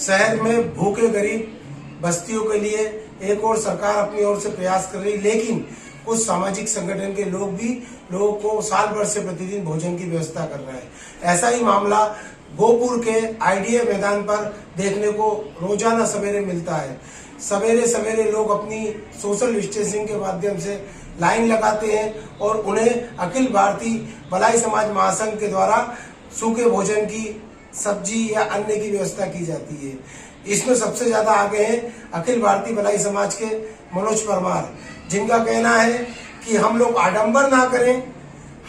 शहर में भूखे गरीब बस्तियों के लिए एक और सरकार अपनी ओर से प्रयास कर रही, लेकिन कुछ सामाजिक संगठन के लोग भी लोगों को साल भर से प्रतिदिन भोजन की व्यवस्था कर रहे हैं। ऐसा ही मामला गोपुर के आईडीए मैदान पर देखने को रोजाना सवेरे मिलता है। सवेरे सवेरे लोग अपनी सोशल डिस्टेंसिंग के माध्यम से लाइन लगाते हैं और उन्हें अखिल भारतीय भलाई समाज महासंघ के द्वारा सूखे भोजन की सब्जी या अन्य की व्यवस्था की जाती है। इसमें सबसे ज्यादा आगे हैं अखिल भारतीय भलाई समाज के मनोज परमार, जिनका कहना है कि हम लोग आडंबर ना करें,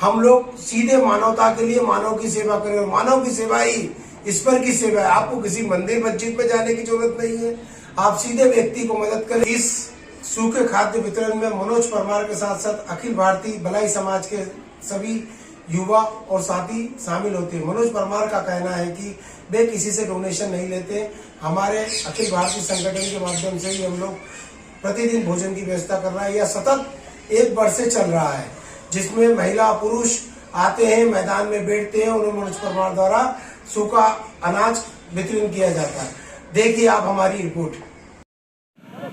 हम लोग सीधे मानवता के लिए मानव की सेवा करें और मानव की सेवा ही ईश्वर की सेवा है। आपको किसी मंदिर मस्जिद में जाने की जरूरत नहीं है, आप सीधे व्यक्ति को मदद करें। इस सूखे खाद्य वितरण में मनोज परमार के साथ साथ अखिल भारतीय भलाई समाज के सभी युवा और साथी शामिल होते हैं। मनोज परमार का कहना है कि वे किसी से डोनेशन नहीं लेते, हमारे अखिल भारतीय संगठन के माध्यम से ही हम लोग प्रतिदिन भोजन की व्यवस्था कर रहा है। यह सतत 1 वर्ष से चल रहा है, जिसमें महिला पुरुष आते हैं, मैदान में बैठते हैं, उन्हें मनोज परमार द्वारा सूखा अनाज वितरण किया जाता है। देखिए आप हमारी रिपोर्ट।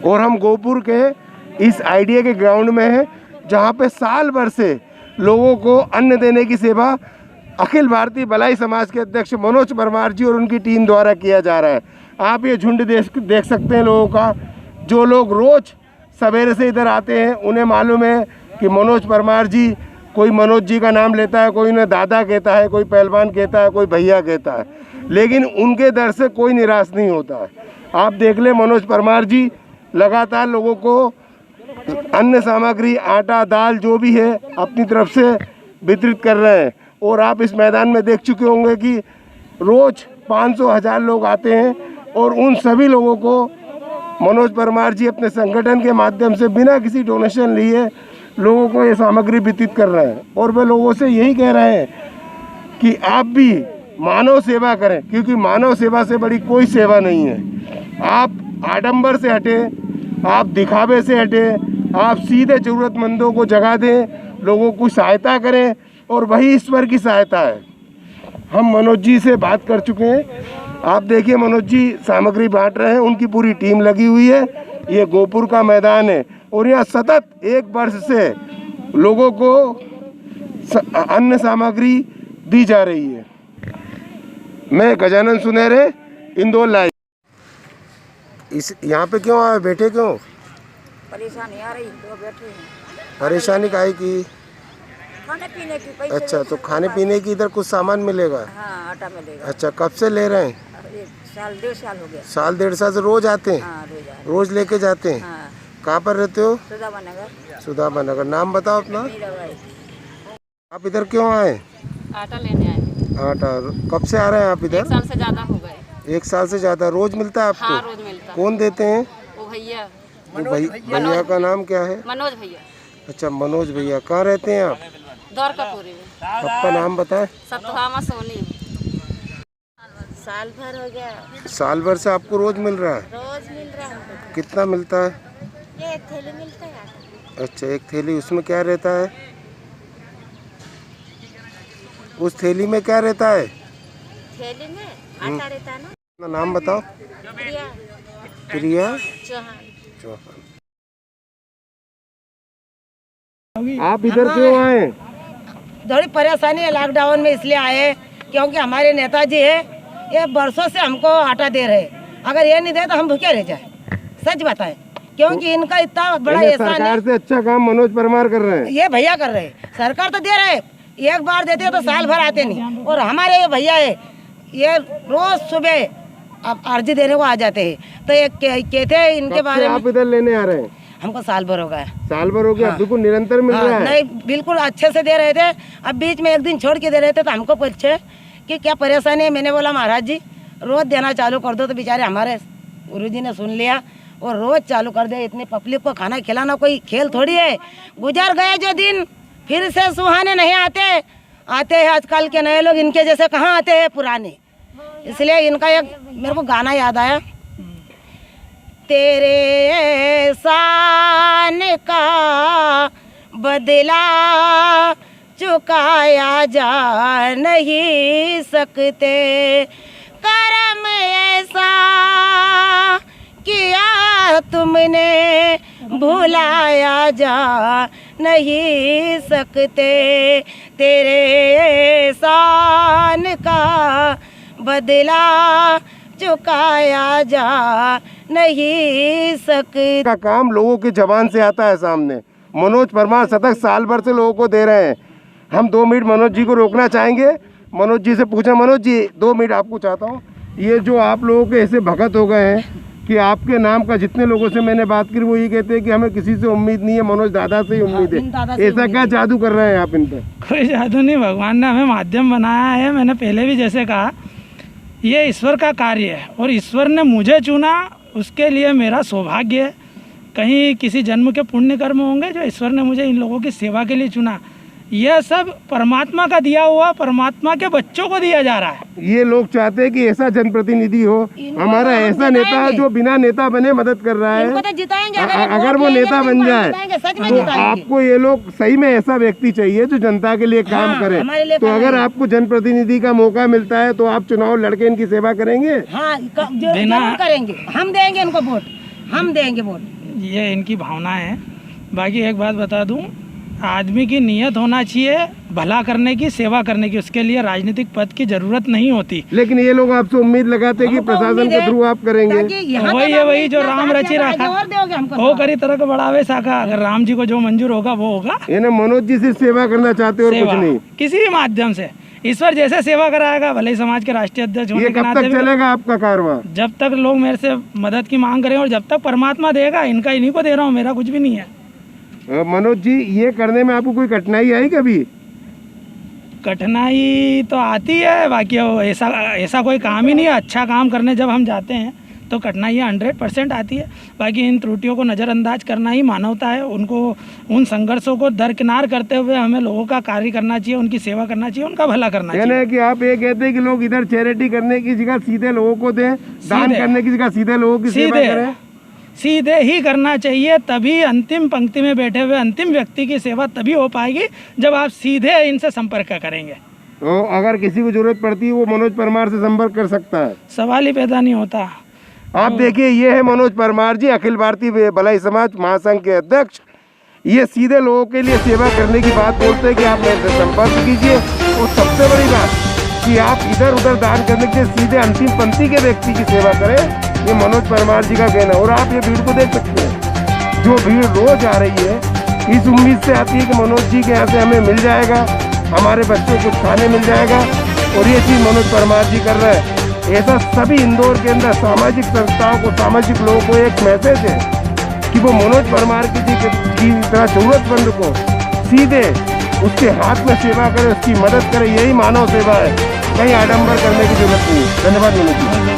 और हम गोपुर के इस आईडीए के ग्राउंड में हैं, जहां पे साल भर से लोगों को अन्न देने की सेवा अखिल भारतीय भलाई समाज के अध्यक्ष मनोज परमार जी और उनकी टीम द्वारा किया जा रहा है। आप ये झुंड देख सकते हैं लोगों का, जो लोग रोज सवेरे से इधर आते हैं। उन्हें मालूम है कि मनोज परमार जी, कोई मनोज जी का नाम लेता है, कोई उन्हें दादा कहता है, कोई पहलवान कहता है, कोई भैया कहता है, लेकिन उनके दर से कोई निराश नहीं होता है। आप देख लें, मनोज परमार जी लगातार लोगों को अन्न सामग्री, आटा, दाल जो भी है अपनी तरफ से वितरित कर रहे हैं। और आप इस मैदान में देख चुके होंगे कि रोज 500-1000 लोग आते हैं और उन सभी लोगों को मनोज परमार जी अपने संगठन के माध्यम से बिना किसी डोनेशन लिए लोगों को ये सामग्री वितरित कर रहे हैं। और वे लोगों से यही कह रहे हैं कि आप भी मानव सेवा करें, क्योंकि मानव सेवा से बड़ी कोई सेवा नहीं है। आप आडंबर से हटे, आप दिखावे से हटे, आप सीधे ज़रूरतमंदों को जगा दें, लोगों को सहायता करें, और वही ईश्वर की सहायता है। हम मनोज जी से बात कर चुके हैं। आप देखिए, मनोज जी सामग्री बांट रहे हैं, उनकी पूरी टीम लगी हुई है। ये गोपुर का मैदान है और यहाँ सतत 1 वर्ष से लोगों को अन्न सामग्री दी जा रही है। मैं गजानन सुनहरे, इंदौर लाइव। इस यहाँ पे क्यों आए, बैठे क्यों? परेशानी आ रही तो बैठे हैं। परेशानी काहे की? खाने पीने की पैसे। अच्छा, तो खाने पीने की इधर कुछ सामान मिलेगा? हाँ, आटा मिलेगा। अच्छा, कब से ले रहे हैं? 1-1.5 साल हो गया। साल 1.5 साल से रोज आते हैं? हाँ, रोज लेके जाते हैं? हाँ। कहाँ पर रहते हो? सुदामा नगर। सुदामा नगर। नाम बताओ अपना। मीराबाई। आप इधर क्यों आए? आटा लेने आए। आटा कब से आ रहे हैं आप इधर? 1 साल से ज्यादा हो गए। 1 साल से ज्यादा। रोज मिलता है आपको? हाँ, रोज मिलता है। कौन देते हैं? वो भैया। वो भैया का नाम क्या है? मनोज भैया। अच्छा, मनोज भैया। कहाँ रहते हैं आप? द्वारकापुरी में। आपका नाम बताएं। सतभामा सोनी। साल भर हो गया। साल भर से आपको रोज मिल रहा है? रोज मिल रहा है। कितना मिलता है? ये 1 थैली मिलता है आटा। अच्छा, 1 थैली। उसमें क्या रहता है? उस थैली में क्या रहता है? थैली में आटा रहता है ना। अपना नाम बताओ। प्रिया। प्रिया चौहान। आप इधर क्यों आए? थोड़ी परेशानी है लॉकडाउन में, इसलिए आए क्योंकि हमारे नेताजी है, ये बरसों से हमको आटा दे रहे। अगर ये नहीं दे तो हम भूखे रह जाए। सच बताएं, क्योंकि इनका इतना बड़ा एहसान है। सरकार से अच्छा काम मनोज परमार कर रहे हैं। ये भैया कर रहे हैं, सरकार तो दे रहे हैं, 1 बार देते तो साल भर आते नहीं। और हमारे ये भैया है, ये रोज सुबह अब अर्जी देने को आ जाते हैं। तो ये कहते हैं इनके बारे में। आप इधर लेने आ रहे हैं? हमको साल भर हो गया। साल भर हो गया? बिल्कुल निरंतर मिल रहा है? नहीं, बिल्कुल अच्छे से दे रहे थे। अब बीच में 1 दिन छोड़ के दे रहे थे, तो हमको पूछे कि क्या परेशानी है। मैंने बोला महाराज जी रोज देना चालू कर दो। तो बेचारे हमारे गुरुजी ने सुन लिया और रोज चालू कर दिया। इतनी पब्लिक को खाना खिलाना कोई खेल थोड़ी है। गुजर गए जो दिन, फिर से सुहाने नहीं आते। आते हैं आजकल के नए लोग, इनके जैसे कहाँ आते हैं पुराने। इसलिए इनका एक मेरे को गाना याद आया, तेरे एहसान का बदला चुकाया जा नहीं सकते, करम ऐसा किया तुमने भुलाया जा नहीं सकते, तेरे एहसान का बदला चुकाया जा नहीं सकते। का काम लोगों की जबान से आता है सामने। मनोज परमार सतत साल भर से लोगों को दे रहे हैं। हम 2 मिनट मनोज जी को रोकना चाहेंगे। मनोज जी से पूछा, मनोज जी 2 मिनट आपको चाहता हूँ। ये जो आप लोगों के ऐसे भगत हो गए हैं कि आपके नाम का जितने लोगों से मैंने बात की वो ये कहते हैं कि हमें किसी से उम्मीद नहीं है, मनोज दादा से ही उम्मीद है। ऐसा क्या जादू कर रहे हैं आप इन पर? कोई जादू नहीं, भगवान ने हमें माध्यम बनाया है। मैंने पहले भी जैसे कहा, ये ईश्वर का कार्य है और ईश्वर ने मुझे चुना, उसके लिए मेरा सौभाग्य है। कहीं किसी जन्म के पुण्य कर्म होंगे जो ईश्वर ने मुझे इन लोगों की सेवा के लिए चुना। यह सब परमात्मा का दिया हुआ, परमात्मा के बच्चों को दिया जा रहा है। ये लोग चाहते हैं कि ऐसा जनप्रतिनिधि हो, हमारा ऐसा नेता है जो बिना नेता बने मदद कर रहा है। तो जिताएंगे, अगर वो नेता बन जाए तो आपको ये लोग सही में ऐसा व्यक्ति चाहिए जो जनता के लिए काम करे। तो अगर आपको जनप्रतिनिधि का मौका मिलता है तो आप चुनाव लड़के इनकी सेवा करेंगे? हाँ, जरूर करेंगे। हम देंगे इनको वोट, हम देंगे वोट। ये इनकी भावना है। बाकी एक बात बता दूं, आदमी की नीयत होना चाहिए भला करने की, सेवा करने की। उसके लिए राजनीतिक पद की जरूरत नहीं होती। लेकिन ये लोग आपसे उम्मीद लगाते हैं कि प्रशासन के थ्रू आप करेंगे। वही है, वही जो राम रची रखा वो करी तरह को बढ़ावे साका। अगर राम जी को जो मंजूर होगा वो होगा। यानी मनोज जी से सेवा करना चाहते और कुछ नहीं, किसी भी माध्यम से ईश्वर जैसे सेवा कराएगा। भले ही समाज के राष्ट्रीय अध्यक्ष होने ये के कब नाते तक चलेगा आपका कारवां? जब तक लोग मेरे से मदद की मांग करें और जब तक परमात्मा देगा। इनका इन्हीं को दे रहा हूँ, मेरा कुछ भी नहीं है। मनोज जी, ये करने में आपको कोई कठिनाई आई कभी? कठिनाई तो आती है, बाकी ऐसा कोई काम ही नहीं है। अच्छा काम करने जब हम जाते हैं तो कठिनाइयाँ 100% आती है। बाकी इन त्रुटियों को नज़रअंदाज करना ही मानवता है। उनको, उन संघर्षों को दरकिनार करते हुए हमें लोगों का कार्य करना चाहिए, उनकी सेवा करना चाहिए, उनका भला करना चाहिए। यानी कि आप ये कहते हैं कि लोग इधर चैरिटी करने की जगह सीधे लोगों को दें, दान करने की जगह सीधे लोगों की सेवा करें। सीधे ही करना चाहिए, तभी अंतिम पंक्ति में बैठे हुए अंतिम व्यक्ति की सेवा तभी हो पाएगी जब आप सीधे इनसे संपर्क करेंगे। तो अगर किसी को जरूरत पड़ती है वो मनोज परमार से संपर्क कर सकता है, सवाल ही पैदा नहीं होता। आप देखिए, ये है मनोज परमार जी, अखिल भारतीय भलाई समाज महासंघ के अध्यक्ष। ये सीधे लोगों के लिए सेवा करने की बात बोलते हैं कि आप मेरे से संपर्क कीजिए। और सबसे बड़ी बात कि आप इधर उधर दान करने के सीधे अंतिम पंक्ति के व्यक्ति की सेवा करें। ये मनोज परमार जी का कहना है। और आप ये भीड़ को देख सकते हैं, जो भीड़ रोज आ रही है, इस उम्मीद से आती है कि मनोज जी के यहाँ से हमें मिल जाएगा, हमारे बच्चों को खाने मिल जाएगा। और ये चीज़ मनोज परमार जी कर रहे हैं। ऐसा सभी इंदौर के अंदर सामाजिक संस्थाओं को, सामाजिक लोगों को एक मैसेज है कि वो मनोज परमार की तरह जरूरतमंद को सीधे उसके हाथ में सेवा करे, उसकी मदद करे। यही मानव सेवा है, कहीं आडंबर करने की जरूरत नहीं। धन्यवाद मनोज जी।